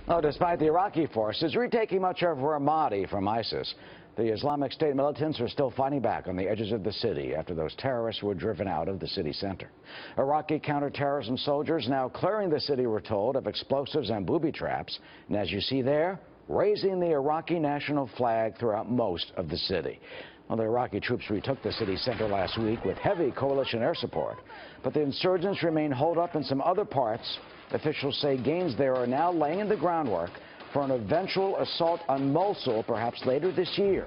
Oh, despite the Iraqi forces retaking much of Ramadi from ISIS, the Islamic State militants are still fighting back on the edges of the city after those terrorists were driven out of the city center. Iraqi counterterrorism soldiers now clearing the city, we're told, of explosives and booby traps. And as you see there, raising the Iraqi national flag throughout most of the city. Well, the Iraqi troops retook the city center last week with heavy coalition air support. But the insurgents remain holed up in some other parts. Officials say gains there are now laying the groundwork for an eventual assault on Mosul, perhaps later this year.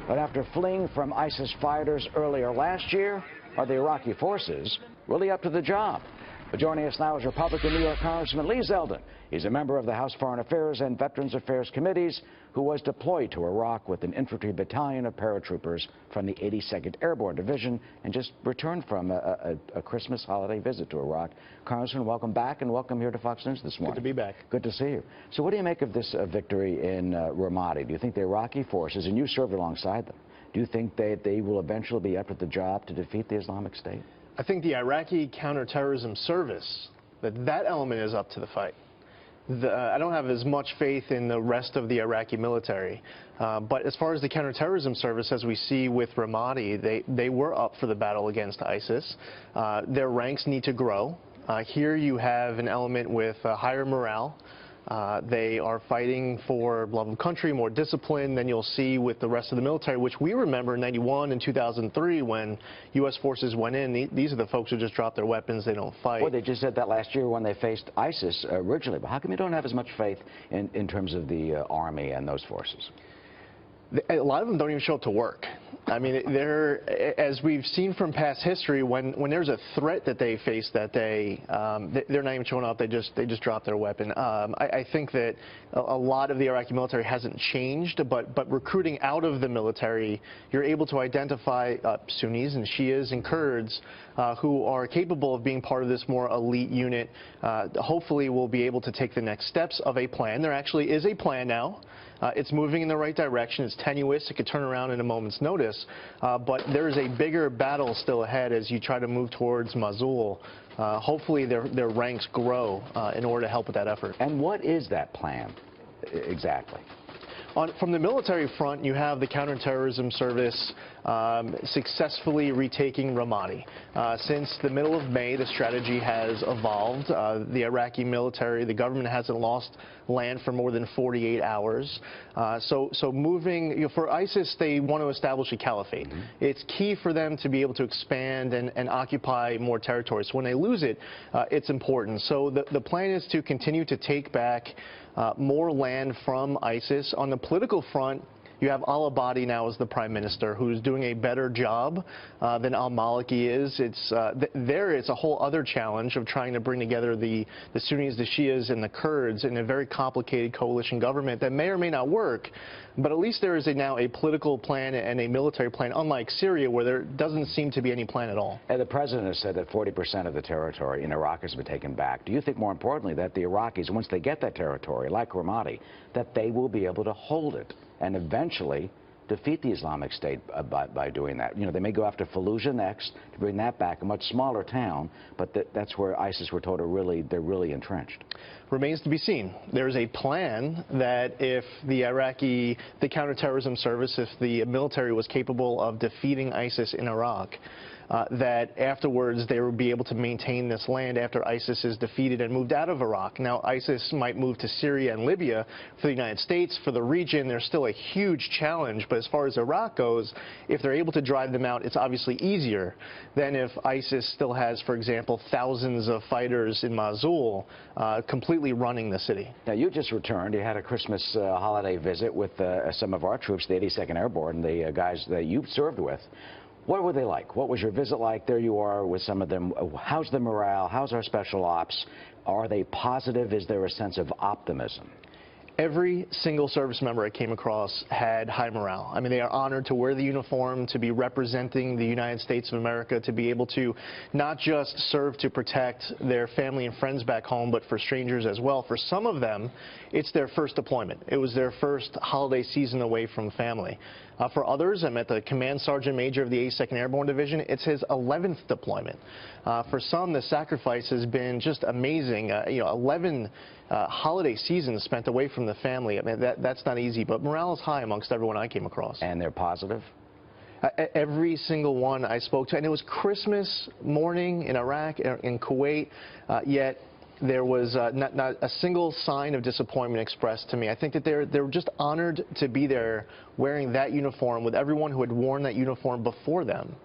But after fleeing from ISIS fighters earlier last year, are the Iraqi forces really up to the job? But joining us now is Republican New York Congressman Lee Zeldin. He's a member of the House Foreign Affairs and Veterans Affairs Committees who was deployed to Iraq with an infantry battalion of paratroopers from the 82nd Airborne Division and just returned from a Christmas holiday visit to Iraq. Congressman, welcome back and welcome here to Fox News this morning. Good to be back. Good to see you. So what do you make of this victory in Ramadi? Do you think the Iraqi forces, and you served alongside them, do you think they will eventually be up at the job to defeat the Islamic State? I think the Iraqi counterterrorism service, that element is up to the fight. I don't have as much faith in the rest of the Iraqi military. But as far as the counterterrorism service, as we see with Ramadi, they were up for the battle against ISIS. Their ranks need to grow. Here you have an element with higher morale. They are fighting for love of country, more discipline than you'll see with the rest of the military, which we remember in '91 and 2003 when U.S. forces went in. These are the folks who just drop their weapons, they don't fight. Well, they just said that last year when they faced ISIS originally. But how come you don't have as much faith in terms of the Army and those forces? A lot of them don't even show up to work. I mean, as we've seen from past history, when there's a threat that they face that day, they're not even showing up. They just drop their weapon. I think that a lot of the Iraqi military hasn't changed, but recruiting out of the military, you're able to identify Sunnis and Shias and Kurds who are capable of being part of this more elite unit. Hopefully, we'll be able to take the next steps of a plan. There actually is a plan now. It's moving in the right direction. It's tenuous. It could turn around in a moment's notice. But there is a bigger battle still ahead as you try to move towards Mosul. Hopefully their ranks grow in order to help with that effort. And what is that plan exactly? From the military front, you have the counterterrorism service successfully retaking Ramadi. Since the middle of May, the strategy has evolved. The Iraqi military, the government hasn't lost land for more than 48 hours. So moving, for ISIS, they want to establish a caliphate. Mm-hmm. It's key for them to be able to expand and occupy more territory. So when they lose it, it's important. So the plan is to continue to take back more land from ISIS. On the political front, you have al-Abadi now as the prime minister, who's doing a better job than al-Maliki is. It's a whole other challenge of trying to bring together the Sunnis, the Shias, and the Kurds in a very complicated coalition government that may or may not work. But at least there is now a political plan and a military plan, unlike Syria, where there doesn't seem to be any plan at all. And the president has said that 40% of the territory in Iraq has been taken back. Do you think, more importantly, that the Iraqis, once they get that territory, like Ramadi, that they will be able to hold it and eventually defeat the Islamic State by doing that? You know, they may go after Fallujah next to bring that back, a much smaller town, but that's where ISIS, we're told, they're really entrenched. Remains to be seen. There's a plan that if the counterterrorism service, if the military was capable of defeating ISIS in Iraq, that afterwards they would be able to maintain this land after ISIS is defeated and moved out of Iraq. Now, ISIS might move to Syria and Libya. For the United States, for the region, there's still a huge challenge. But as far as Iraq goes, if they're able to drive them out, it's obviously easier than if ISIS still has, for example, thousands of fighters in Mosul completely running the city. Now, you just returned. You had a Christmas holiday visit with some of our troops, the 82nd Airborne, the guys that you served with. What were they like? What was your visit like? There you are with some of them. How's the morale? How's our special ops? Are they positive? Is there a sense of optimism? Every single service member I came across had high morale. I mean, they are honored to wear the uniform, to be representing the United States of America, to be able to not just serve to protect their family and friends back home, but for strangers as well. For some of them, it's their first deployment. It was their first holiday season away from family. For others, I met the Command Sergeant Major of the 82nd Airborne Division. It's his 11th deployment. For some, the sacrifice has been just amazing. 11 holiday seasons spent away from the family. I mean, that's not easy, but morale is high amongst everyone I came across. And they're positive? Every single one I spoke to, and it was Christmas morning in Iraq, in Kuwait, yet there was not a single sign of disappointment expressed to me. I think that they're just honored to be there wearing that uniform with everyone who had worn that uniform before them.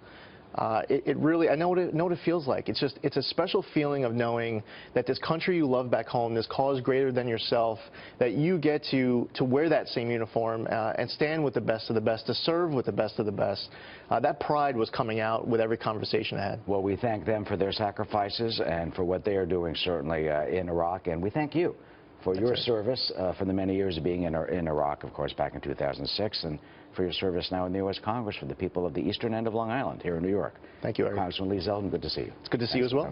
It really, I know what it feels like. It's a special feeling of knowing that this country you love back home, this cause greater than yourself, that you get to wear that same uniform and stand with the best of the best, to serve with the best of the best. That pride was coming out with every conversation I had. Well, we thank them for their sacrifices and for what they are doing, certainly, in Iraq, and we thank you for your service, for the many years of being in Iraq, of course, back in 2006, and for your service now in the U.S. Congress for the people of the eastern end of Long Island here in New York. Thank you, Eric. Congressman Lee Zeldin, good to see you. It's good to see you as well.